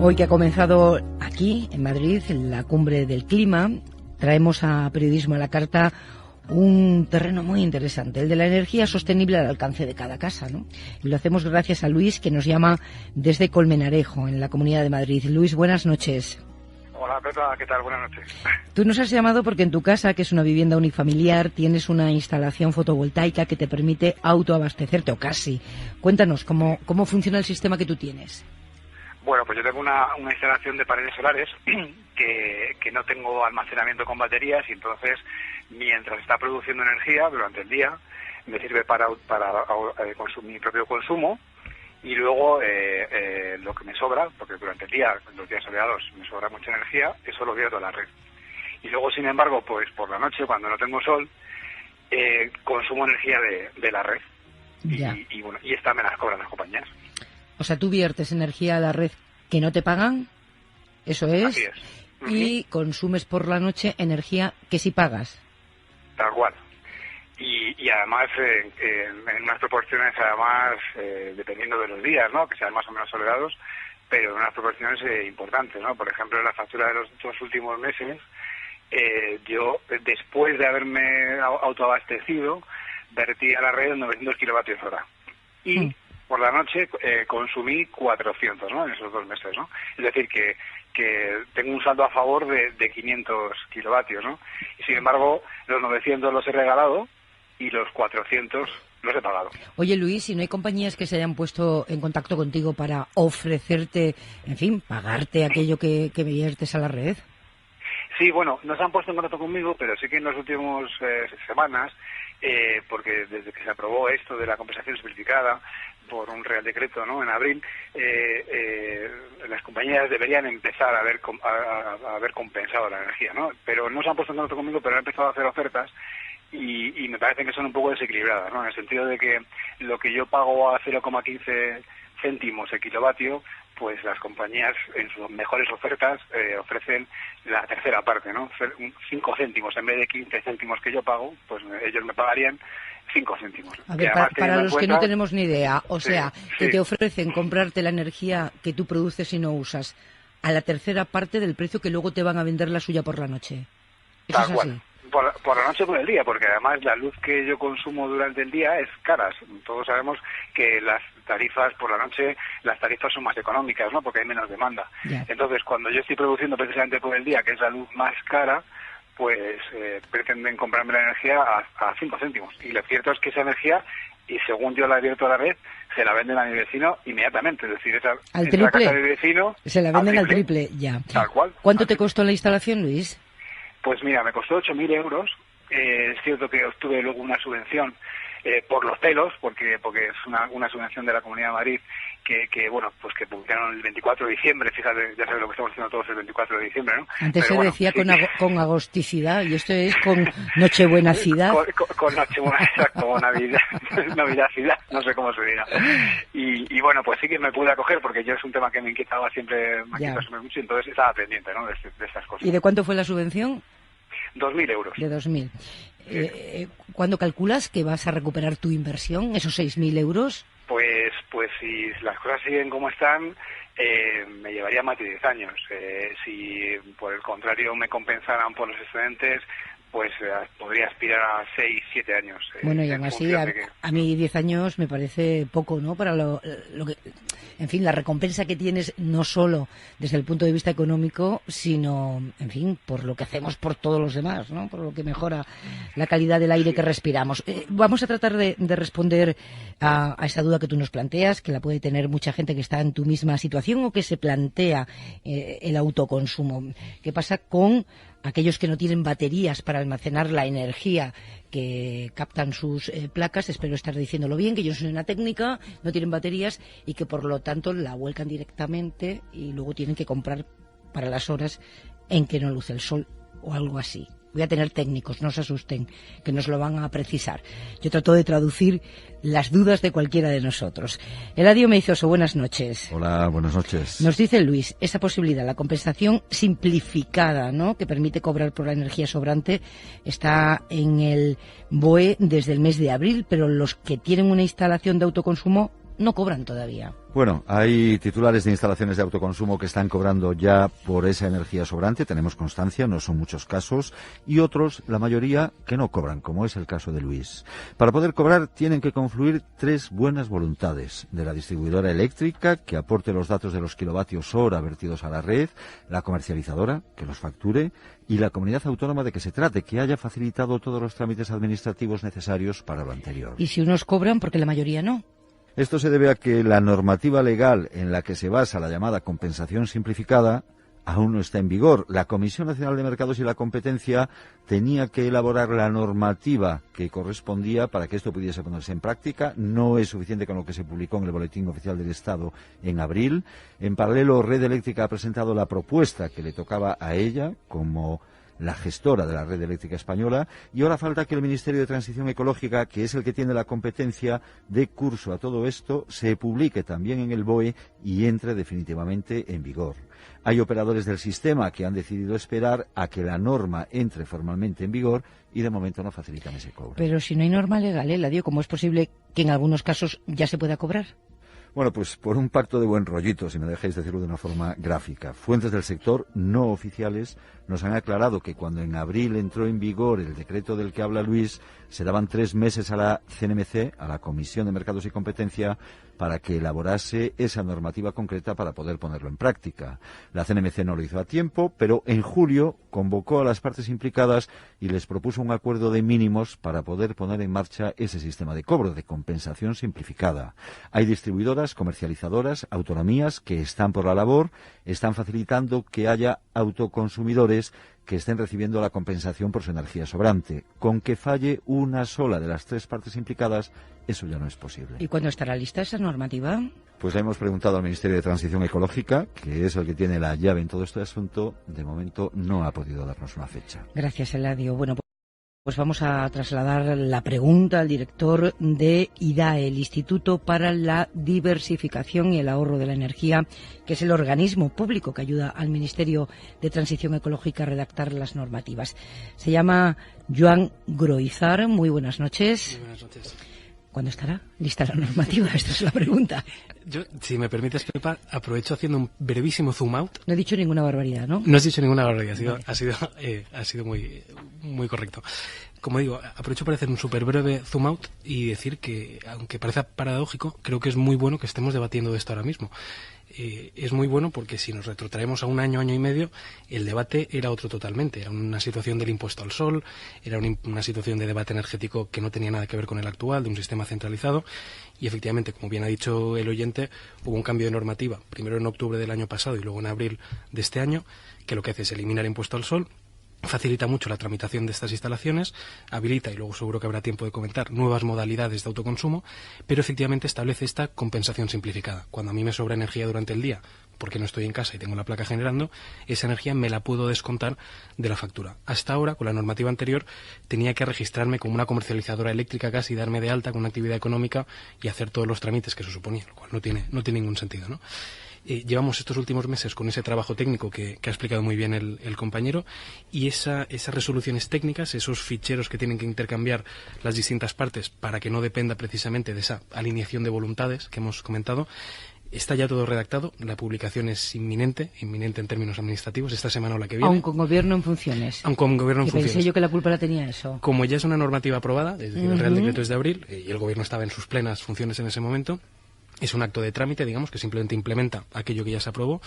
Hoy que ha comenzado aquí, en Madrid, en la Cumbre del Clima, traemos a Periodismo a la Carta un terreno muy interesante, el de la energía sostenible al alcance de cada casa, ¿no? Y lo hacemos gracias a Luis, que nos llama desde Colmenarejo, en la Comunidad de Madrid. Luis, buenas noches. Hola, Pepa, ¿qué tal? Buenas noches. Tú nos has llamado porque en tu casa, que es una vivienda unifamiliar, tienes una instalación fotovoltaica que te permite autoabastecerte, o casi. Cuéntanos, ¿cómo funciona el sistema que tú tienes? Bueno, pues yo tengo una instalación de paneles solares que no tengo almacenamiento con baterías, y entonces, mientras está produciendo energía durante el día, me sirve para mi propio consumo, y luego lo que me sobra, porque durante el día, los días soleados, me sobra mucha energía, eso lo vierto a la red. Y luego, sin embargo, pues por la noche, cuando no tengo sol, consumo energía de la red. Y bueno, y esta me las cobran las compañías. O sea, tú viertes energía a la red que no te pagan, eso es. Así es. Y consumes por la noche energía que sí pagas. Tal cual. Y además, en unas proporciones, además, dependiendo de los días, ¿no? Que sean más o menos soleados, pero en unas proporciones importantes, ¿no? Por ejemplo, en la factura de los 2 últimos meses, yo, después de haberme autoabastecido, vertí a la red 900 kilovatios hora. Y por la noche consumí 400, ¿no? En esos 2 meses, ¿no? Es decir, que tengo un saldo a favor de 500 kilovatios, ¿no? Y sin embargo, los 900 los he regalado y los 400 los he pagado. Oye, Luis, ¿y no hay compañías que se hayan puesto en contacto contigo para ofrecerte, en fin, pagarte aquello que viertes a la red? Sí, bueno, no se han puesto en contacto conmigo, pero sí que en las últimas semanas, porque desde que se aprobó esto de la compensación simplificada por un Real Decreto, ¿no?, en abril, las compañías deberían empezar a haber compensado la energía, ¿no? Pero no se han puesto en contacto conmigo, pero han empezado a hacer ofertas y me parece que son un poco desequilibradas, ¿no? En el sentido de que lo que yo pago a 0,15 céntimos el kilovatio, pues las compañías en sus mejores ofertas ofrecen la tercera parte, ¿no? 5 céntimos en vez de 15 céntimos que yo pago, pues ellos me pagarían 5 céntimos. A ver, para los que no tenemos ni idea, o sea, que te ofrecen comprarte la energía que tú produces y no usas a la tercera parte del precio que luego te van a vender la suya por la noche. ¿Eso es así? Por la noche, por el día, porque además la luz que yo consumo durante el día es cara. Todos sabemos que las tarifas por la noche, las tarifas son más económicas, ¿no? Porque hay menos demanda. Entonces, cuando yo estoy produciendo precisamente por el día, que es la luz más cara, pues pretenden comprarme la energía a 5 céntimos. Y lo cierto es que esa energía, y según yo la abierto a la red, se la venden a mi vecino inmediatamente. Es decir, ¿al triple? Casa de mi vecino, se la venden al triple, ya. Tal cual. ¿Cuánto te costó la instalación, Luis? Pues mira, me costó 8.000 euros. Es cierto que obtuve luego una subvención por los pelos, porque es una subvención de la Comunidad de Madrid que bueno, pues que publicaron el 24 de diciembre, fíjate, ya sabes lo que estamos haciendo todos el 24 de diciembre, ¿no? Antes se decía con agosticidad, y esto es con nochebuenacidad. Con nochebuenacidad, como navidacidad, no sé cómo se dirá. Y bueno, pues sí que me pude acoger, porque yo es un tema que me inquietaba siempre, mucho, entonces estaba pendiente, ¿no?, de estas cosas. ¿Y de cuánto fue la subvención? 2.000 euros. De 2.000. ¿Cuándo calculas que vas a recuperar tu inversión, esos 6.000 euros? Pues si las cosas siguen como están, me llevaría más de 10 años. Si por el contrario me compensaran por los excedentes, pues podría aspirar a 6, 7 años. Bueno, y aún así, a mí 10 años me parece poco, ¿no? Para lo que, en fin, la recompensa que tienes, no solo desde el punto de vista económico, sino, en fin, por lo que hacemos por todos los demás, ¿no? Por lo que mejora la calidad del aire que respiramos. Vamos a tratar de responder a esa duda que tú nos planteas, que la puede tener mucha gente que está en tu misma situación o que se plantea el autoconsumo. ¿Qué pasa con aquellos que no tienen baterías para almacenar la energía que captan sus placas? Espero estar diciéndolo bien, que yo no soy una técnica, no tienen baterías y que por lo tanto la vuelcan directamente y luego tienen que comprar para las horas en que no luce el sol o algo así. Voy a tener técnicos, no se asusten, que nos lo van a precisar. Yo trato de traducir las dudas de cualquiera de nosotros. Eladio Meizoso, buenas noches. Hola, buenas noches. Nos dice Luis, esa posibilidad, la compensación simplificada, ¿no?, que permite cobrar por la energía sobrante, está en el BOE desde el mes de abril, pero los que tienen una instalación de autoconsumo no cobran todavía. Bueno, hay titulares de instalaciones de autoconsumo que están cobrando ya por esa energía sobrante, tenemos constancia, no son muchos casos, y otros, la mayoría, que no cobran, como es el caso de Luis. Para poder cobrar tienen que confluir 3 buenas voluntades: de la distribuidora eléctrica, que aporte los datos de los kilovatios hora vertidos a la red, la comercializadora, que los facture, y la comunidad autónoma de que se trate, que haya facilitado todos los trámites administrativos necesarios para lo anterior. ¿Y si unos cobran porque la mayoría no? Esto se debe a que la normativa legal en la que se basa la llamada compensación simplificada aún no está en vigor. La Comisión Nacional de Mercados y la Competencia tenía que elaborar la normativa que correspondía para que esto pudiese ponerse en práctica. No es suficiente con lo que se publicó en el Boletín Oficial del Estado en abril. En paralelo, Red Eléctrica ha presentado la propuesta que le tocaba a ella como la gestora de la red eléctrica española, y ahora falta que el Ministerio de Transición Ecológica, que es el que tiene la competencia, dé curso a todo esto, se publique también en el BOE y entre definitivamente en vigor. Hay operadores del sistema que han decidido esperar a que la norma entre formalmente en vigor y de momento no facilitan ese cobro. Pero si no hay norma legal, Eladio, ¿cómo es posible que en algunos casos ya se pueda cobrar? Bueno, pues por un pacto de buen rollito, si me dejáis decirlo de una forma gráfica. Fuentes del sector no oficiales nos han aclarado que cuando en abril entró en vigor el decreto del que habla Luis, se daban 3 meses a la CNMC, a la Comisión de Mercados y Competencia, para que elaborase esa normativa concreta para poder ponerlo en práctica. La CNMC no lo hizo a tiempo, pero en julio convocó a las partes implicadas y les propuso un acuerdo de mínimos para poder poner en marcha ese sistema de cobro, de compensación simplificada. Hay distribuidoras, comercializadoras, autonomías que están por la labor, están facilitando que haya autoconsumidores que estén recibiendo la compensación por su energía sobrante. Con que falle una sola de las 3 partes implicadas, eso ya no es posible. ¿Y cuándo estará lista esa normativa? Pues le hemos preguntado al Ministerio de Transición Ecológica, que es el que tiene la llave en todo este asunto. De momento no ha podido darnos una fecha. Gracias, Eladio. Bueno, pues vamos a trasladar la pregunta al director de IDAE, el Instituto para la Diversificación y el Ahorro de la Energía, que es el organismo público que ayuda al Ministerio de Transición Ecológica a redactar las normativas. Se llama Joan Groizar. Muy buenas noches. Muy buenas noches. ¿Cuándo estará lista la normativa? Esta es la pregunta. Yo, si me permites, Pepa, aprovecho haciendo un brevísimo zoom out. No he dicho ninguna barbaridad, ¿no? No has dicho ninguna barbaridad, ha sido muy correcto. Como digo, aprovecho para hacer un súper breve zoom out y decir que, aunque parezca paradójico, creo que es muy bueno que estemos debatiendo de esto ahora mismo. Es muy bueno porque si nos retrotraemos a un año y medio, el debate era otro totalmente. Era una situación del impuesto al sol, era una situación de debate energético que no tenía nada que ver con el actual, de un sistema centralizado. Y efectivamente, como bien ha dicho el oyente, hubo un cambio de normativa, primero en octubre del año pasado y luego en abril de este año, que lo que hace es eliminar el impuesto al sol. Facilita mucho la tramitación de estas instalaciones, habilita, y luego seguro que habrá tiempo de comentar, nuevas modalidades de autoconsumo, pero efectivamente establece esta compensación simplificada. Cuando a mí me sobra energía durante el día, porque no estoy en casa y tengo la placa generando, esa energía me la puedo descontar de la factura. Hasta ahora, con la normativa anterior, tenía que registrarme como una comercializadora eléctrica casi, darme de alta con una actividad económica y hacer todos los trámites que eso suponía, lo cual no tiene ningún sentido, ¿no? Llevamos estos últimos meses con ese trabajo técnico que ha explicado muy bien el compañero, y esas resoluciones técnicas, esos ficheros que tienen que intercambiar las distintas partes para que no dependa precisamente de esa alineación de voluntades que hemos comentado. Está ya todo redactado, la publicación es inminente en términos administrativos, esta semana o la que viene. Aun con gobierno en funciones. Aun con gobierno en funciones. Pensé yo que la culpa la tenía eso. Como ya es una normativa aprobada, es decir, el Real Decreto es de abril, y el gobierno estaba en sus plenas funciones en ese momento, es un acto de trámite, digamos, que simplemente implementa aquello que ya se aprobó.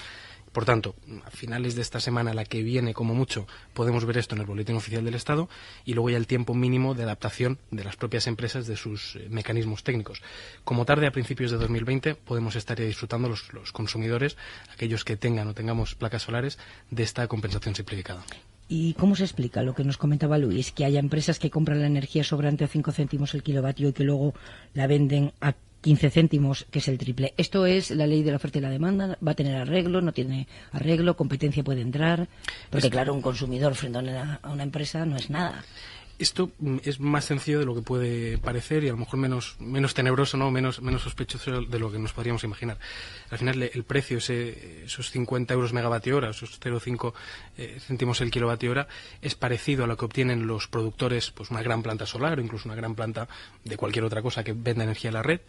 Por tanto, a finales de esta semana, la que viene, como mucho, podemos ver esto en el Boletín Oficial del Estado, y luego ya el tiempo mínimo de adaptación de las propias empresas de sus mecanismos técnicos. Como tarde, a principios de 2020, podemos estar disfrutando los consumidores, aquellos que tengan o tengamos placas solares, de esta compensación simplificada. ¿Y cómo se explica lo que nos comentaba Luis, que haya empresas que compran la energía sobrante a 5 céntimos el kilovatio y que luego la venden a 15 céntimos, que es el triple? Esto es la ley de la oferta y la demanda. ¿Va a tener arreglo? ¿No tiene arreglo? ¿Competencia puede entrar? Porque claro, un consumidor frente a una empresa no es nada. Esto es más sencillo de lo que puede parecer y a lo mejor menos tenebroso, ¿no? menos sospechoso de lo que nos podríamos imaginar. Al final el precio, esos 50 euros megavatio hora, esos 0,5 céntimos el kilovatio hora, es parecido a lo que obtienen los productores, pues una gran planta solar o incluso una gran planta de cualquier otra cosa que venda energía a la red.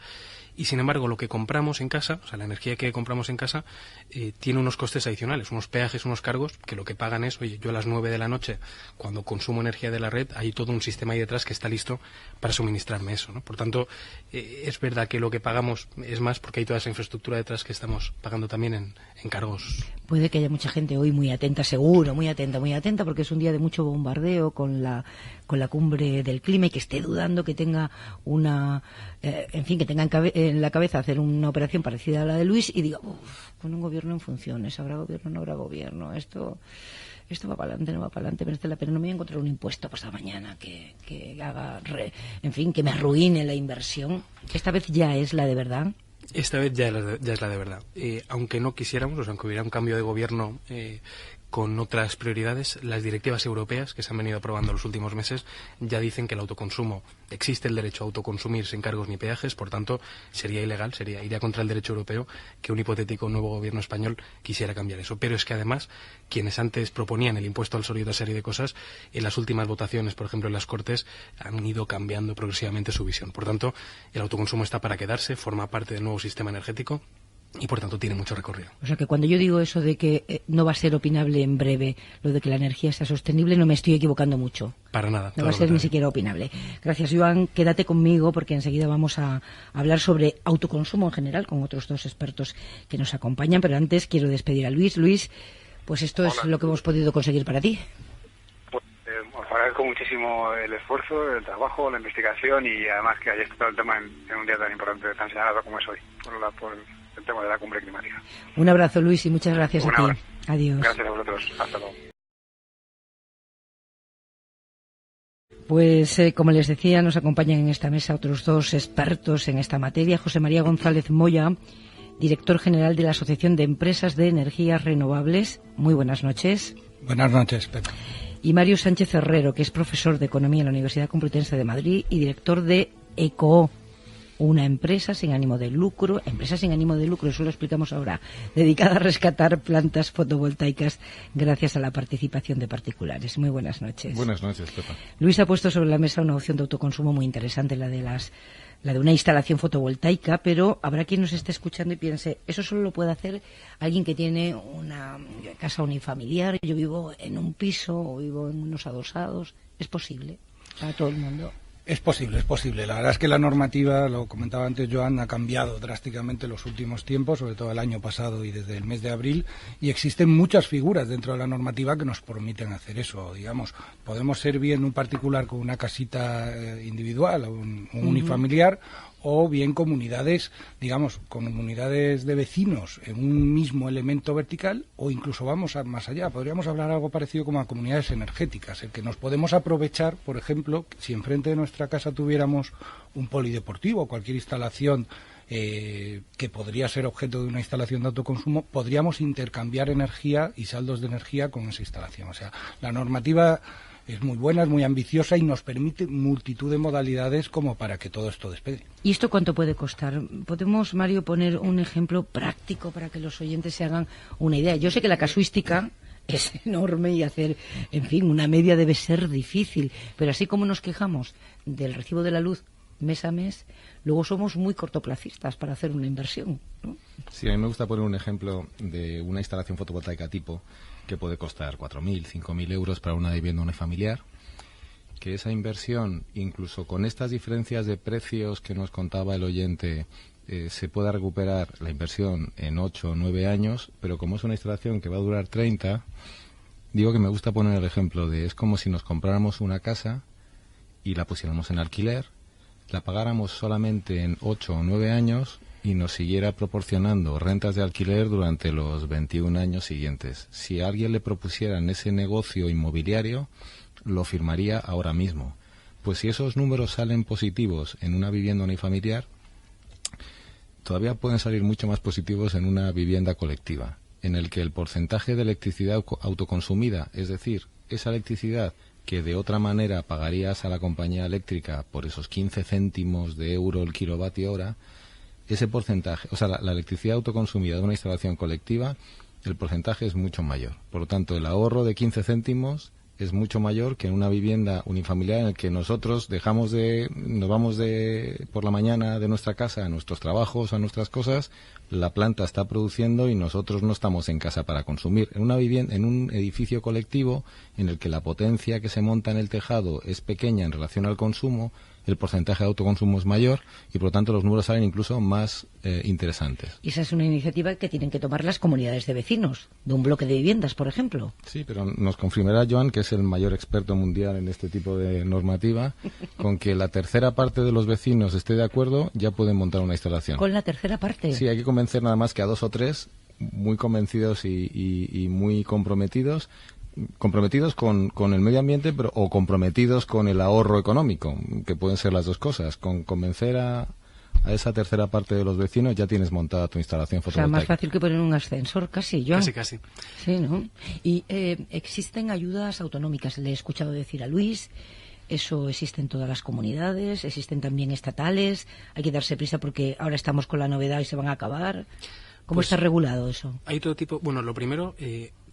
y sin embargo lo que compramos en casa, o sea, la energía que compramos en casa, tiene unos costes adicionales, unos peajes, unos cargos, que lo que pagan es, oye, yo a las 9 de la noche, cuando consumo energía de la red, hay todo un sistema ahí detrás que está listo para suministrarme eso, ¿no? Por tanto, es verdad que lo que pagamos es más porque hay toda esa infraestructura detrás que estamos pagando también en cargos. Puede que haya mucha gente hoy muy atenta, seguro, muy atenta, porque es un día de mucho bombardeo con la cumbre del clima y que esté dudando que tenga que tenga en la cabeza hacer una operación parecida a la de Luis y diga, con un gobierno en funciones, habrá gobierno, no habrá gobierno, esto va para adelante, no va para adelante, merece la pena, no me voy a encontrar un impuesto pasado mañana que haga, que me arruine la inversión. Esta vez ya es la de verdad. Esta vez ya es la de verdad. Aunque no quisiéramos, o sea, aunque hubiera un cambio de gobierno con otras prioridades, las directivas europeas que se han venido aprobando en los últimos meses ya dicen que el autoconsumo, existe el derecho a autoconsumir sin cargos ni peajes, por tanto sería ilegal, iría contra el derecho europeo que un hipotético nuevo gobierno español quisiera cambiar eso. Pero es que además quienes antes proponían el impuesto al sol y otra serie de cosas, en las últimas votaciones, por ejemplo en las Cortes, han ido cambiando progresivamente su visión. Por tanto, el autoconsumo está para quedarse, forma parte del nuevo sistema energético y por tanto tiene mucho recorrido. O sea que cuando yo digo eso de que no va a ser opinable en breve lo de que la energía sea sostenible, no me estoy equivocando mucho. Para nada. No va a ser ni siquiera opinable. Gracias, Joan. Quédate conmigo porque enseguida vamos a hablar sobre autoconsumo en general con otros dos expertos que nos acompañan, pero antes quiero despedir a Luis. Luis, pues esto es lo que hemos podido conseguir para ti. Pues, os agradezco muchísimo el esfuerzo, el trabajo, la investigación y además que hayáis tratado el tema en un día tan importante, tan señalado como es hoy, por el tema de la cumbre climática. Un abrazo, Luis, y muchas gracias a ti. Adiós. Gracias a vosotros. Hasta luego. Pues, como les decía, nos acompañan en esta mesa otros dos expertos en esta materia. José María González Moya, director general de la Asociación de Empresas de Energías Renovables. Muy buenas noches. Buenas noches, Pepe. Y Mario Sánchez Herrero, que es profesor de Economía en la Universidad Complutense de Madrid y director de ECO, una empresa sin ánimo de lucro, eso lo explicamos ahora, dedicada a rescatar plantas fotovoltaicas gracias a la participación de particulares. Muy buenas noches. Buenas noches, Pepa. Luis ha puesto sobre la mesa una opción de autoconsumo muy interesante, la de una instalación fotovoltaica, pero habrá quien nos esté escuchando y piense, eso solo lo puede hacer alguien que tiene una casa unifamiliar, yo vivo en un piso o vivo en unos adosados. ¿Es posible para todo el mundo? Es posible. La verdad es que la normativa, lo comentaba antes Joan, ha cambiado drásticamente en los últimos tiempos, sobre todo el año pasado y desde el mes de abril, y existen muchas figuras dentro de la normativa que nos permiten hacer eso. Digamos, podemos ser bien un particular con una casita individual o un unifamiliar, o bien comunidades, digamos, comunidades de vecinos en un mismo elemento vertical, o incluso vamos más allá. Podríamos hablar algo parecido como a comunidades energéticas, el que nos podemos aprovechar, por ejemplo, si enfrente de nuestra casa tuviéramos un polideportivo o cualquier instalación que podría ser objeto de una instalación de autoconsumo, podríamos intercambiar energía y saldos de energía con esa instalación. O sea, la normativa es muy buena, es muy ambiciosa y nos permite multitud de modalidades como para que todo esto despegue. ¿Y esto cuánto puede costar? ¿Podemos, Mario, poner un ejemplo práctico para que los oyentes se hagan una idea? Yo sé que la casuística es enorme y hacer, en fin, una media debe ser difícil, pero así como nos quejamos del recibo de la luz mes a mes, luego somos muy cortoplacistas para hacer una inversión, ¿no? Sí, a mí me gusta poner un ejemplo de una instalación fotovoltaica tipo que puede costar 4.000, 5.000 euros para una vivienda unifamiliar, que esa inversión, incluso con estas diferencias de precios que nos contaba el oyente, se pueda recuperar la inversión en 8 o 9 años, pero como es una instalación que va a durar 30, digo que me gusta poner el ejemplo de, es como si nos compráramos una casa y la pusiéramos en alquiler, la pagáramos solamente en 8 o 9 años y nos siguiera proporcionando rentas de alquiler durante los 21 años siguientes. Si a alguien le propusieran ese negocio inmobiliario, lo firmaría ahora mismo. Pues si esos números salen positivos en una vivienda unifamiliar, todavía pueden salir mucho más positivos en una vivienda colectiva, en el que el porcentaje de electricidad autoconsumida, es decir, esa electricidad que de otra manera pagarías a la compañía eléctrica por esos 15 céntimos de euro el kilovatio hora, ese porcentaje, o sea, la electricidad autoconsumida de una instalación colectiva, el porcentaje es mucho mayor. Por lo tanto, el ahorro de 15 céntimos es mucho mayor que en una vivienda unifamiliar en la que nosotros nos vamos por la mañana de nuestra casa a nuestros trabajos, a nuestras cosas, la planta está produciendo y nosotros no estamos en casa para consumir. En una vivienda, en un edificio colectivo en el que la potencia que se monta en el tejado es pequeña en relación al consumo, el porcentaje de autoconsumo es mayor y por lo tanto los números salen incluso más interesantes. Y esa es una iniciativa que tienen que tomar las comunidades de vecinos, de un bloque de viviendas, por ejemplo. Sí, pero nos confirmará Joan, que es el mayor experto mundial en este tipo de normativa, con que la tercera parte de los vecinos esté de acuerdo, ya pueden montar una instalación. ¿Con la tercera parte? Sí, hay que convencer nada más que a 2 o 3 muy convencidos y muy comprometidos con el medio ambiente, pero o comprometidos con el ahorro económico, que pueden ser las dos cosas. Con convencer a esa tercera parte de los vecinos ya tienes montada tu instalación fotovoltaica. O sea, más fácil que poner un ascensor, casi, Joan. Casi. Sí, ¿no? Y existen ayudas autonómicas, le he escuchado decir a Luis. Eso existe en todas las comunidades, existen también estatales. Hay que darse prisa porque ahora estamos con la novedad y se van a acabar. ¿Cómo está regulado eso? Hay todo tipo. Bueno, lo primero,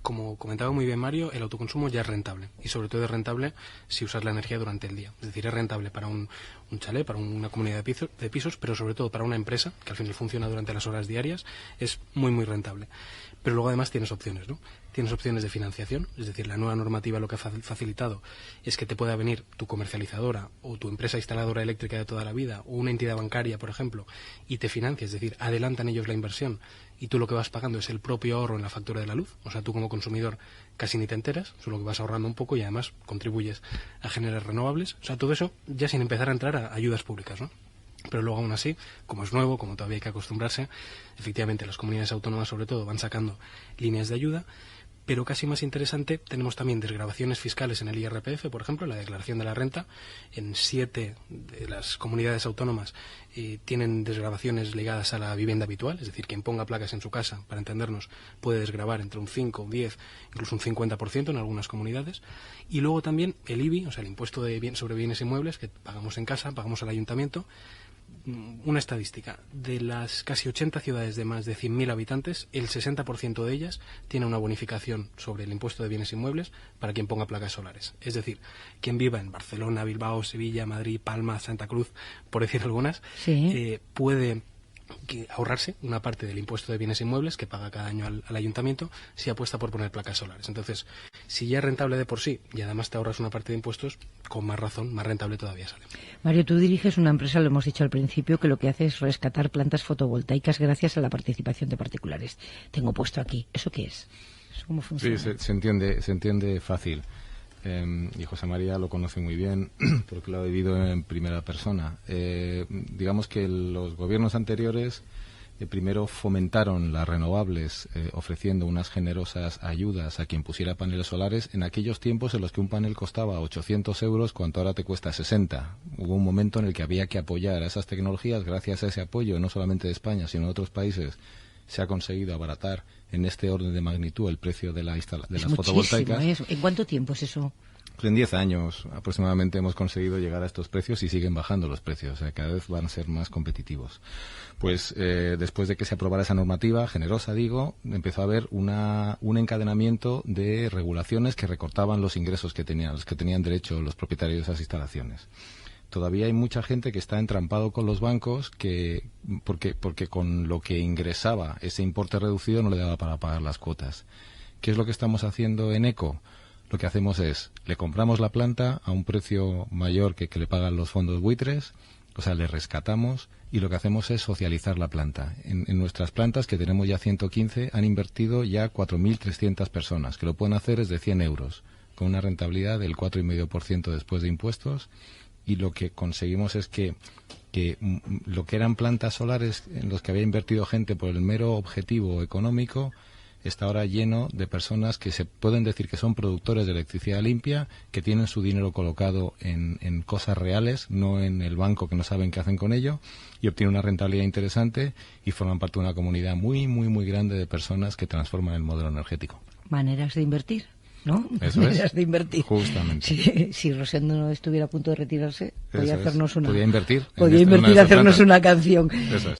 como comentaba muy bien Mario, el autoconsumo ya es rentable. Y sobre todo es rentable si usas la energía durante el día. Es decir, es rentable para un chalet, para una comunidad de pisos, pero sobre todo para una empresa, que al final funciona durante las horas diarias, es muy, muy rentable. Pero luego además tienes opciones, ¿no? Tienes opciones de financiación, es decir, la nueva normativa lo que ha facilitado es que te pueda venir tu comercializadora o tu empresa instaladora eléctrica de toda la vida o una entidad bancaria, por ejemplo, y te financia, es decir, adelantan ellos la inversión y tú lo que vas pagando es el propio ahorro en la factura de la luz. O sea, tú como consumidor casi ni te enteras, solo que vas ahorrando un poco y además contribuyes a generar renovables. O sea, todo eso ya sin empezar a entrar a ayudas públicas, ¿no? Pero luego aún así, como es nuevo, como todavía hay que acostumbrarse, efectivamente las comunidades autónomas sobre todo van sacando líneas de ayuda. Pero casi más interesante, tenemos también desgravaciones fiscales en el IRPF, por ejemplo, la declaración de la renta. En 7 de las comunidades autónomas tienen desgravaciones ligadas a la vivienda habitual, es decir, quien ponga placas en su casa, para entendernos, puede desgravar entre un 5, un 10, incluso un 50% en algunas comunidades. Y luego también el IBI, o sea, el impuesto sobre bienes inmuebles que pagamos en casa, pagamos al ayuntamiento. Una estadística, de las casi 80 ciudades de más de 100.000 habitantes, el 60% de ellas tiene una bonificación sobre el impuesto de bienes inmuebles para quien ponga placas solares. Es decir, quien viva en Barcelona, Bilbao, Sevilla, Madrid, Palma, Santa Cruz, por decir algunas, sí, puede ahorrarse una parte del impuesto de bienes inmuebles que paga cada año al ayuntamiento si apuesta por poner placas solares. Entonces, si ya es rentable de por sí y además te ahorras una parte de impuestos, con más razón, más rentable todavía sale. Mario, tú diriges una empresa, lo hemos dicho al principio, que lo que hace es rescatar plantas fotovoltaicas gracias a la participación de particulares. Tengo puesto aquí, ¿eso qué es? ¿Cómo funciona? Sí, se entiende fácil. Y José María lo conoce muy bien porque lo ha vivido en primera persona. Digamos que los gobiernos anteriores primero fomentaron las renovables ofreciendo unas generosas ayudas a quien pusiera paneles solares en aquellos tiempos en los que un panel costaba 800 euros cuando ahora te cuesta 60. Hubo un momento en el que había que apoyar a esas tecnologías. Gracias a ese apoyo, no solamente de España, sino de otros países, se ha conseguido abaratar en este orden de magnitud el precio de las fotovoltaicas. ¿En cuánto tiempo es eso? Pues en 10 años aproximadamente hemos conseguido llegar a estos precios y siguen bajando los precios, o sea, cada vez van a ser más competitivos. Pues después de que se aprobara esa normativa, generosa digo, empezó a haber un encadenamiento de regulaciones que recortaban los ingresos que tenían derecho los propietarios de esas instalaciones. Todavía hay mucha gente que está entrampado con los bancos porque con lo que ingresaba ese importe reducido no le daba para pagar las cuotas. ¿Qué es lo que estamos haciendo en ECO? Lo que hacemos es, le compramos la planta a un precio mayor que le pagan los fondos buitres, o sea, le rescatamos y lo que hacemos es socializar la planta. En nuestras plantas, que tenemos ya 115, han invertido ya 4.300 personas, que lo pueden hacer desde 100 euros, con una rentabilidad del 4,5% después de impuestos. Y lo que conseguimos es que lo que eran plantas solares en los que había invertido gente por el mero objetivo económico está ahora lleno de personas que se pueden decir que son productores de electricidad limpia, que tienen su dinero colocado en cosas reales, no en el banco que no saben qué hacen con ello, y obtienen una rentabilidad interesante y forman parte de una comunidad muy, muy, muy grande de personas que transforman el modelo energético. Maneras de invertir, ¿no? Eso Maneras es, de invertir. Justamente. Si Rosendo no estuviera a punto de retirarse, podía hacernos una... Podía invertir y hacernos una canción. Eso es.